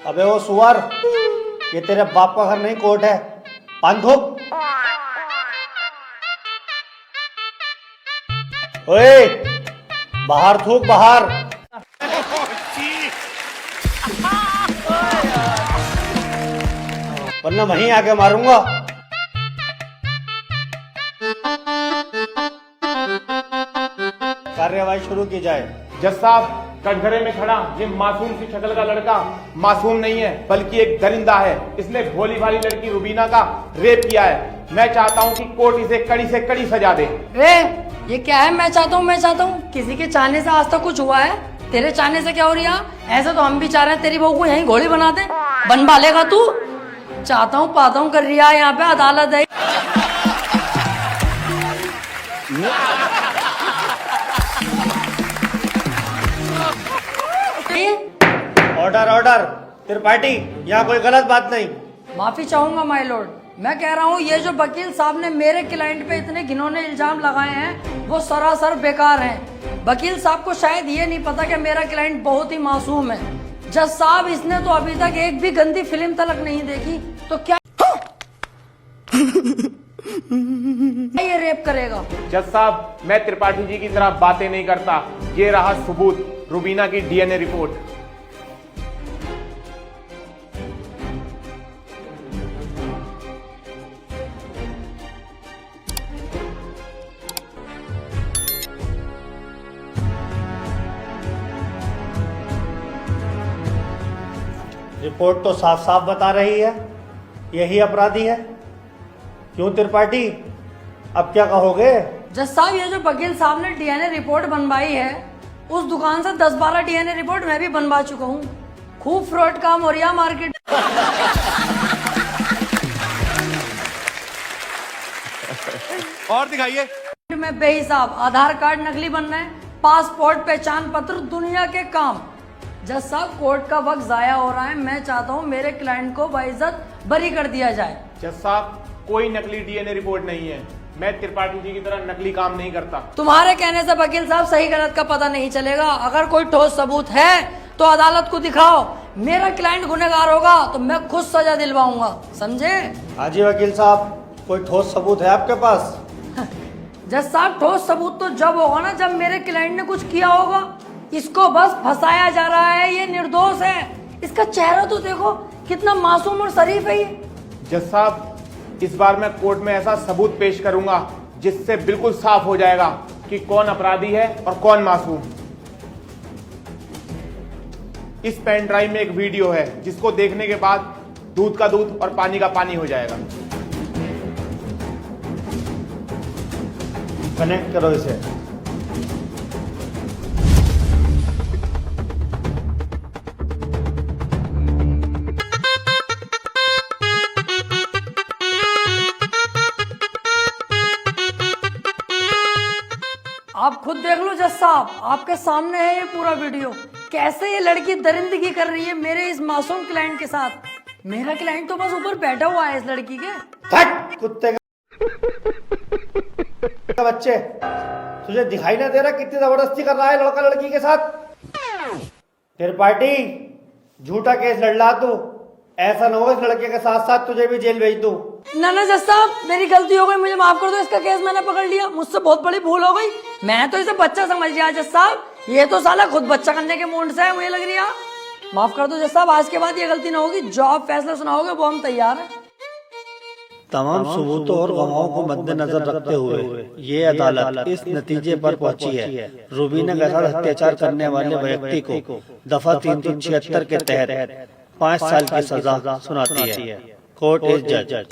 अबे वो सुअर, ये तेरे बाप का घर नहीं कोर्ट है। पान थूक। ओए, बाहर थूक बाहर। वरना वहीं आके मारूंगा। कार्यवाही शुरू की जाए। जज साहब, कटघरे में खड़ा ये मासूम सी शक्ल का लड़का मासूम नहीं है बल्कि एक दरिंदा है। इसने भोली भाली लड़की रुबीना का रेप किया है। मैं चाहता हूँ कि कोर्ट इसे कड़ी से कड़ी सजा दे। ये क्या है? मैं चाहता हूँ किसी के चाहने से आज तक कुछ हुआ है? तेरे चाहने से क्या हो रही है? ऐसे तो हम भी चाह रहे हैं तेरी बहू को यहीं घोड़ी बना दे। बनवा लेगा तू? चाहता हूँ पाता हूँ कर रिया है यहाँ पे, अदालत है। Order order. त्रिपाठी, यहाँ कोई गलत बात नहीं। माफी चाहूंगा माय लॉर्ड। मैं कह रहा हूँ ये जो वकील साहब ने मेरे क्लाइंट पे इतने घिनौने इल्जाम लगाए हैं वो सरासर बेकार हैं। वकील साहब को शायद ये नहीं पता कि मेरा क्लाइंट बहुत ही मासूम है। जज साहब, इसने तो अभी तक एक भी गंदी फिल्म तलक नहीं देखी, तो क्या ये रेप करेगा? जज साहब, मैं त्रिपाठी जी की तरह बातें नहीं करता। ये रहा सबूत, रुबीना की डीएनए रिपोर्ट। रिपोर्ट तो साफ साफ बता रही है यही अपराधी है। क्यों त्रिपाठी, अब क्या कहोगे? जज साहब, ये जो वकील साहब ने डीएनए रिपोर्ट बनवाई है उस दुकान से 10-12 डीएनए रिपोर्ट मैं भी बनवा चुका हूँ। खूब फ्रॉड काम हो रहा है मार्केट। और दिखाइए। में बेहिसाब आधार कार्ड नकली बनना है, पासपोर्ट, पहचान पत्र, दुनिया के काम। जज साहब, कोर्ट का वक्त जाया हो रहा है। मैं चाहता हूँ मेरे क्लाइंट को बाइज्जत बरी कर दिया जाए। जज साहब, कोई नकली डीएनए रिपोर्ट नहीं है। मैं त्रिपाठी जी की तरह नकली काम नहीं करता। तुम्हारे कहने से वकील साहब सही गलत का पता नहीं चलेगा। अगर कोई ठोस सबूत है तो अदालत को दिखाओ। मेरा क्लाइंट गुनहगार होगा तो मैं खुद सजा दिलवाऊंगा, समझे? हाँ जी वकील साहब, कोई ठोस सबूत है आपके पास? जज साहब, ठोस सबूत तो जब होगा ना जब मेरे क्लाइंट ने कुछ किया होगा। इसको बस फंसाया जा रहा है, ये निर्दोष है। इसका चेहरा तो देखो, कितना मासूम और शरीफ है ये। जज साहब, इस बार मैं कोर्ट में ऐसा सबूत पेश करूंगा जिससे बिल्कुल साफ हो जाएगा कि कौन अपराधी है और कौन मासूम। इस पेन ड्राइव में एक वीडियो है जिसको देखने के बाद दूध का दूध और पानी का पानी हो जाएगा। कनेक्ट करो इसे। आप खुद देख लो जज साहब, आपके सामने है ये पूरा वीडियो। कैसे ये लड़की दरिंदगी कर रही है मेरे इस मासूम क्लाइंट के साथ। मेरा क्लाइंट तो बस ऊपर बैठा हुआ है इस लड़की के। फट कुत्ते का बच्चे, तुझे दिखाई ना दे रहा कितनी जबरदस्ती कर रहा है लड़का लड़की के साथ? त्रिपाठी, झूठा केस लड़ ला तू। ऐसा न हो इस लड़के के साथ साथ तुझे भी जेल भेज दूं। ना जज साहब, मेरी गलती हो गई, मुझे माफ कर दो। इसका केस मैंने पकड़ लिया, मुझसे बहुत बड़ी भूल हो गई। मैं तो इसे बच्चा समझ गया जज साहब, ये तो साला खुद बच्चा करने के मूड से है, मुझे लग रही है। माफ कर दो जज साहब, आज के बाद ये गलती ना होगी। जो आप फैसला सुनाओगे वो हम तैयार हैं। तमाम सबूतों और गवाहों को मद्देनजर रखते हुए ये अदालत इस नतीजे पर पहुंची है, रुबीना के साथ अत्याचार करने वाले व्यक्ति को दफा 376 के तहत 5 साल की सजा सुनाती है। कोर्ट इज जज।